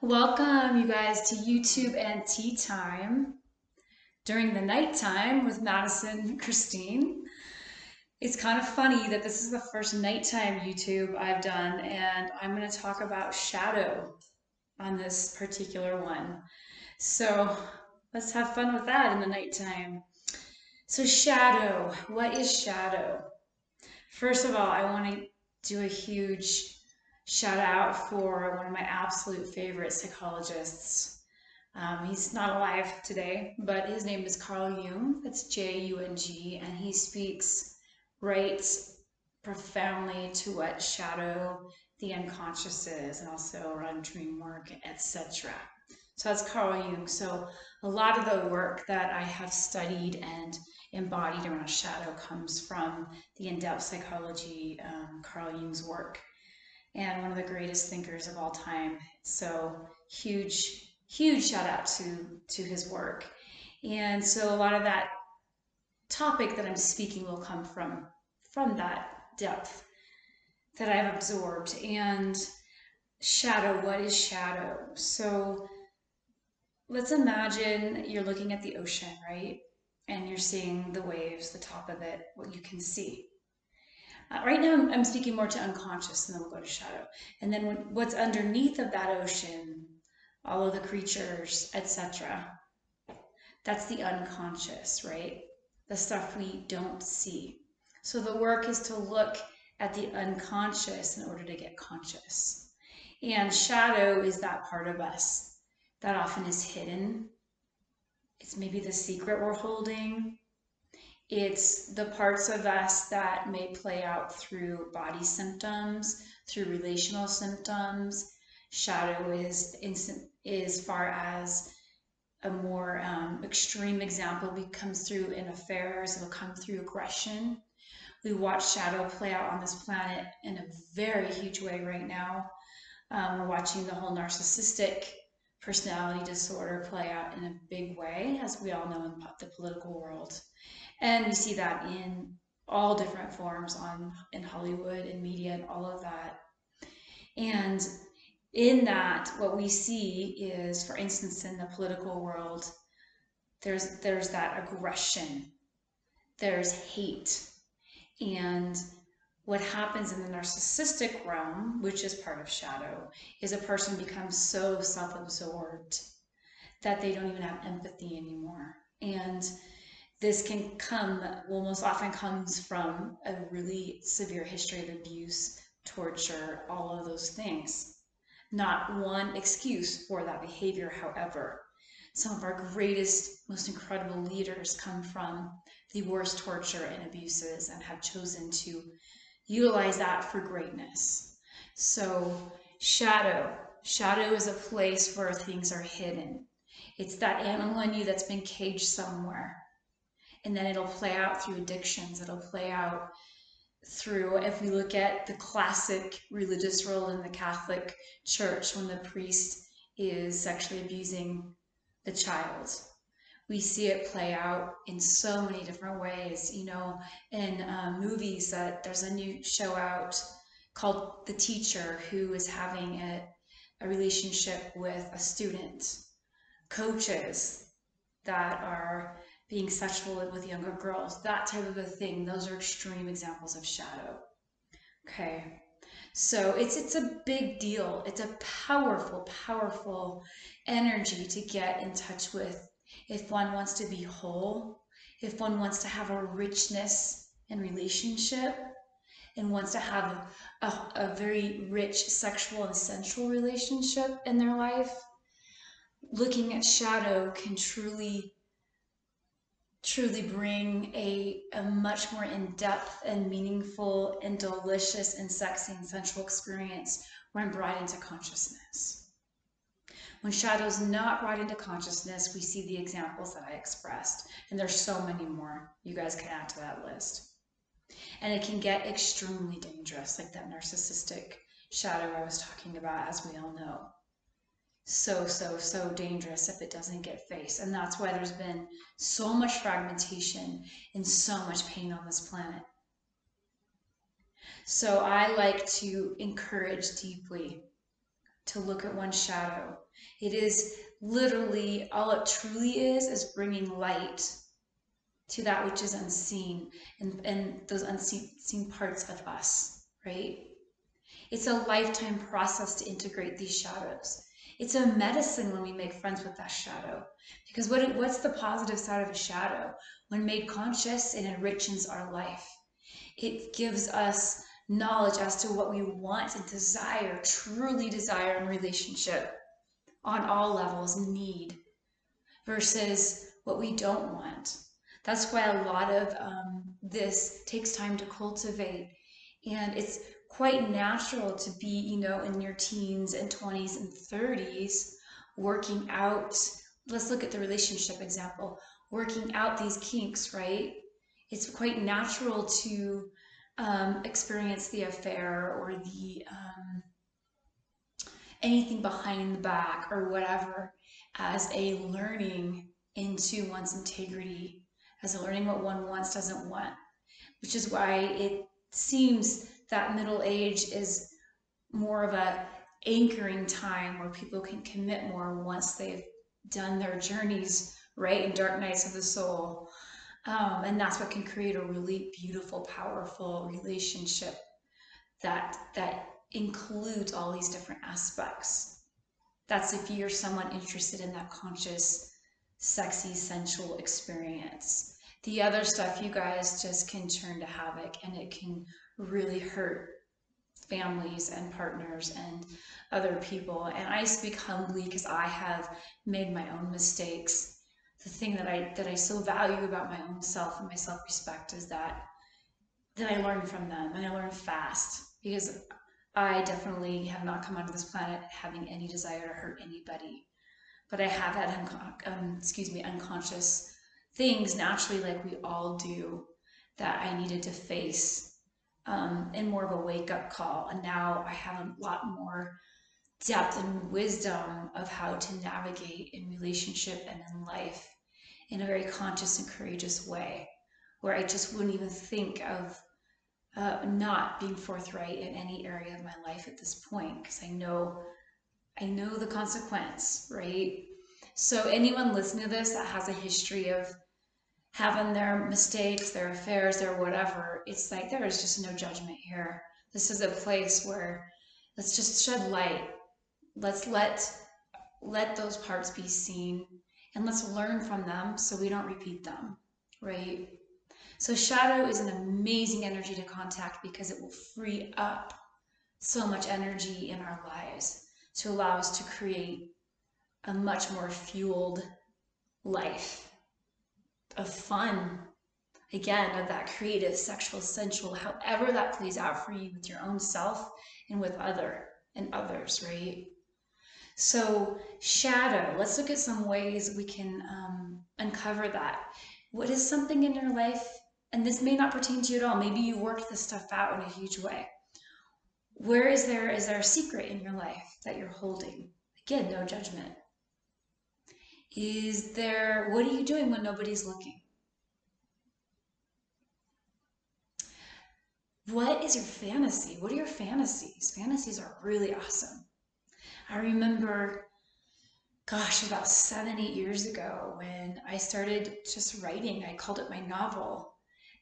Welcome, you guys, to YouTube and Tea Time during the nighttime with Madison and Christine. It's kind of funny that this is the first nighttime YouTube I've done, and I'm going to talk about shadow on this particular one. So let's have fun with that in the nighttime. So, shadow, what is shadow? First of all, I want to do a huge shout out for one of my absolute favorite psychologists. He's not alive today, but his name is Carl Jung. That's Jung, and he speaks right profoundly to what shadow, the unconscious is, and also around dream work, etc. So that's Carl Jung. So a lot of the work that I have studied and embodied around shadow comes from the in-depth psychology, Carl Jung's work, and one of the greatest thinkers of all time. So huge shout out to his work. And so a lot of that topic that I'm speaking will come from that depth that I've absorbed. And shadow, what is shadow? So let's imagine you're looking at the ocean, right? And you're seeing the waves, the top of it, what you can see. Right now, I'm speaking more to unconscious, and then we'll go to shadow. And then what's underneath of that ocean, all of the creatures, etc. That's the unconscious, right? The stuff we don't see. So the work is to look at the unconscious in order to get conscious. And shadow is that part of us that often is hidden. It's maybe the secret we're holding. It's the parts of us that may play out through body symptoms, through relational symptoms. Shadow is far as a more extreme example comes through in affairs. It'll come through aggression. We watch shadow play out on this planet in a very huge way right now. We're watching the whole narcissistic personality disorder play out in a big way, as we all know in the political world. And we see that in all different forms in Hollywood and media and all of that. And in that, what we see is, for instance, in the political world, there's that aggression, there's hate. And what happens in the narcissistic realm, which is part of shadow, is a person becomes so self-absorbed that they don't even have empathy anymore. And this can most often comes from a really severe history of abuse, torture, all of those things. Not one excuse for that behavior, however. Some of our greatest, most incredible leaders come from the worst torture and abuses and have chosen to utilize that for greatness. So shadow is a place where things are hidden. It's that animal in you that's been caged somewhere. And then it'll play out through addictions. It'll play out through, if we look at the classic religious role in the Catholic Church, when the priest is sexually abusing the child. We see it play out in so many different ways. You know, in movies, there's a new show out called The Teacher, who is having a relationship with a student. Coaches that are being sexual with younger girls, that type of a thing. Those are extreme examples of shadow. Okay, so it's a big deal. It's a powerful energy to get in touch with if one wants to be whole, if one wants to have a richness in relationship, and wants to have a very rich sexual and sensual relationship in their life. Looking at shadow can truly bring a much more in-depth and meaningful and delicious and sexy and sensual experience when brought into consciousness. When shadow is not brought into consciousness, we see the examples that I expressed, and there's so many more you guys can add to that list. And it can get extremely dangerous, like that narcissistic shadow I was talking about, as we all know. So dangerous if it doesn't get faced. And that's why there's been so much fragmentation and so much pain on this planet. So I like to encourage deeply to look at one's shadow. It is literally, all it truly is bringing light to that which is unseen, and those unseen parts of us, right? It's a lifetime process to integrate these shadows. It's a medicine when we make friends with that shadow. Because what's the positive side of a shadow? When made conscious, it enriches our life. It gives us knowledge as to what we want and desire, truly desire in relationship on all levels, need, versus what we don't want. That's why a lot of this takes time to cultivate. And it's quite natural to be, in your teens and 20s and 30s, working out. Let's look at the relationship example, working out these kinks, right? It's quite natural to experience the affair or the anything behind the back or whatever as a learning into one's integrity, as a learning what one wants, doesn't want, which is why it seems that middle age is more of a anchoring time where people can commit more once they've done their journeys, right, in dark nights of the soul. And that's what can create a really beautiful, powerful relationship that includes all these different aspects. That's if you're someone interested in that conscious, sexy, sensual experience. The other stuff, you guys, just can turn to havoc, and it can really hurt families and partners and other people. And I speak humbly because I have made my own mistakes. The thing that I so value about my own self and my self-respect is that I learn from them, and I learn fast, because I definitely have not come onto this planet having any desire to hurt anybody. But I have had unconscious things naturally, like we all do, that I needed to face in more of a wake-up call. And now I have a lot more depth and wisdom of how to navigate in relationship and in life in a very conscious and courageous way, where I just wouldn't even think of not being forthright in any area of my life at this point, because I know the consequence, right? So anyone listening to this that has a history of having their mistakes, their affairs, their whatever, it's like there is just no judgment here. This is a place where let's just shed light. Let's let those parts be seen, and let's learn from them so we don't repeat them, right? So shadow is an amazing energy to contact because it will free up so much energy in our lives to allow us to create a much more fueled life of fun, again, of that creative, sexual, sensual, however that plays out for you with your own self and with others, right? So shadow, let's look at some ways we can uncover that. What is something in your life, and this may not pertain to you at all, maybe you worked this stuff out in a huge way. Where is there a secret in your life that you're holding? Again, no judgment. What are you doing when nobody's looking? What is your fantasy? What are your fantasies? Fantasies are really awesome. I remember, gosh, about 7, 8 years ago when I started just writing. I called it my novel.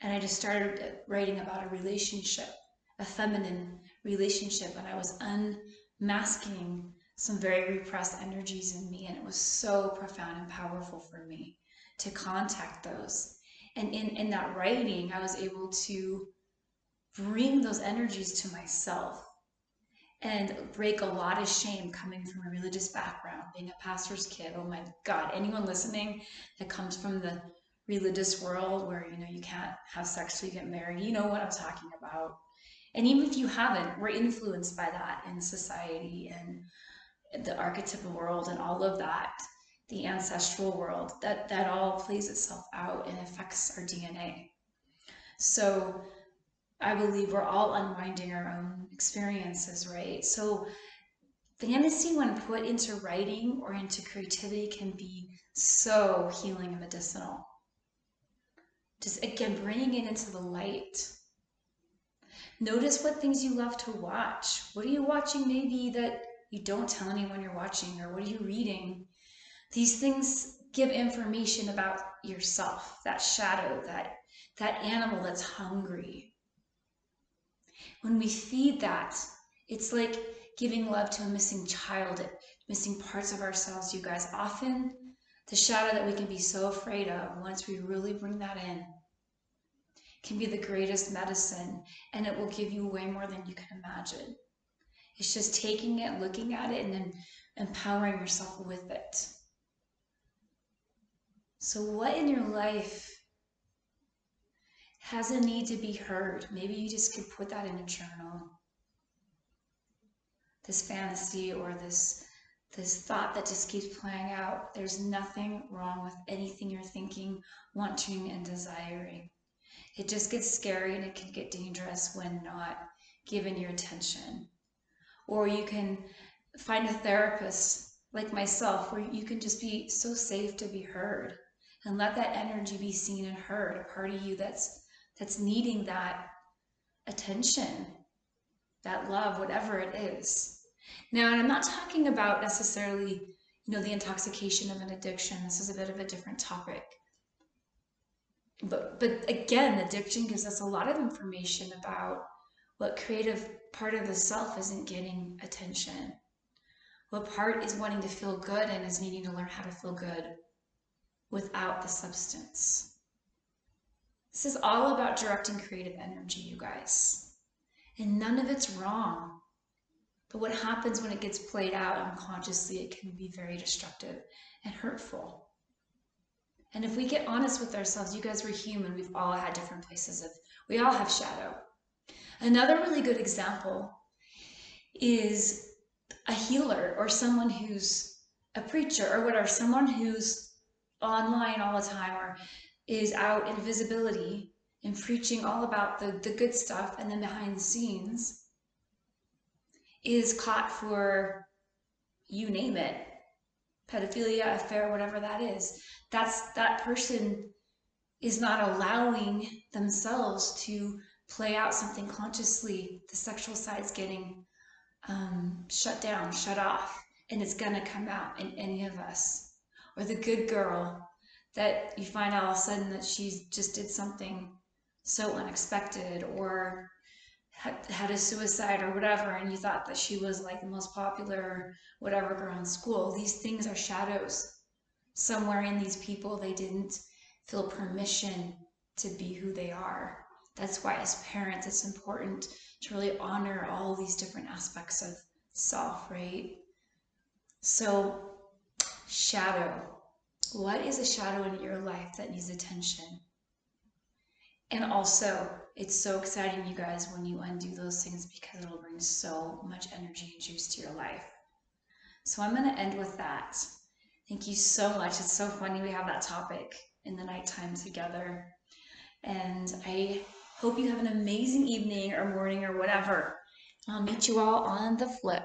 And I just started writing about a relationship, a feminine relationship. And I was unmasking some very repressed energies in me. And it was so profound and powerful for me to contact those. And in that writing, I was able to bring those energies to myself and break a lot of shame coming from a religious background, being a pastor's kid. Oh my God, anyone listening that comes from the religious world where, you can't have sex till you get married, you know what I'm talking about. And even if you haven't, we're influenced by that in society and the archetypal world and all of that, the ancestral world, that all plays itself out and affects our DNA. So I believe we're all unwinding our own experiences, right? So fantasy, when put into writing or into creativity, can be so healing and medicinal. Just again, bringing it into the light. Notice what things you love to watch. What are you watching maybe that you don't tell anyone you're watching, or what are you reading. These things give information about yourself, that shadow, that animal that's hungry. When we feed that, it's like giving love to a missing child, missing parts of ourselves, you guys. Often the shadow that we can be so afraid of, once we really bring that in, can be the greatest medicine, and it will give you way more than you can imagine. It's just taking it, looking at it, and then empowering yourself with it. So what in your life has a need to be heard? Maybe you just could put that in a journal. This fantasy or this thought that just keeps playing out. There's nothing wrong with anything you're thinking, wanting, and desiring. It just gets scary and it can get dangerous when not given your attention. Or you can find a therapist like myself where you can just be so safe to be heard and let that energy be seen and heard, a part of you that's needing that attention, that love, whatever it is. Now, and I'm not talking about necessarily, the intoxication of an addiction. This is a bit of a different topic. But again, addiction gives us a lot of information about what creative part of the self isn't getting attention. What part is wanting to feel good and is needing to learn how to feel good without the substance. This is all about directing creative energy, you guys. And none of it's wrong. But what happens when it gets played out unconsciously, it can be very destructive and hurtful. And if we get honest with ourselves, you guys, we're human. We've all had different places we all have shadow. Another really good example is a healer or someone who's a preacher or whatever, someone who's online all the time or is out in visibility and preaching all about the good stuff, and then behind the scenes is caught for, you name it, pedophilia, affair, whatever that is. That person is not allowing themselves to play out something consciously. The sexual side's getting shut down, shut off, and it's gonna come out in any of us. Or the good girl that you find out all of a sudden that she just did something so unexpected, or had a suicide or whatever, and you thought that she was like the most popular whatever girl in school. These things are shadows. Somewhere in these people, they didn't feel permission to be who they are. That's why as parents, it's important to really honor all these different aspects of self, right? So, shadow. What is a shadow in your life that needs attention? And also, it's so exciting, you guys, when you undo those things, because it'll bring so much energy and juice to your life. So I'm going to end with that. Thank you so much. It's so funny we have that topic in the nighttime together. And I hope you have an amazing evening or morning or whatever. I'll meet you all on the flip.